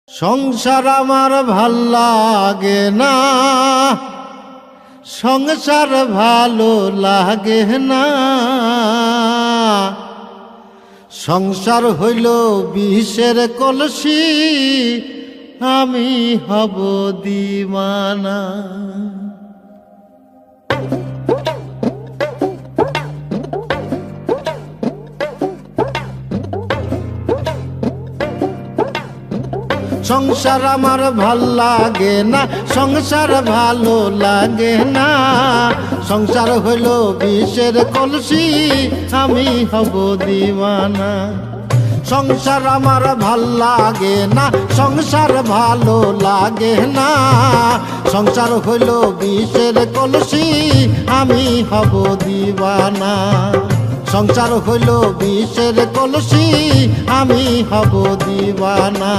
সংসার আমার ভাল লাগে না, সংসার ভালো লাগে না। সংসার হইল বিষের কলসি, আমি হব দিওয়ানা। সংসার আমার ভাল লাগে না, সংসার ভালো লাগে না। সংসার হইল বিষের কলসি, আমি হব দিওয়ানা। সংসার আমার ভাল লাগে না, সংসার ভালো লাগে না। সংসার হইল বিষের কলসি, আমি হব দিওয়ানা। সংসার হইল বিষের কলসি, আমি হব দিওয়ানা।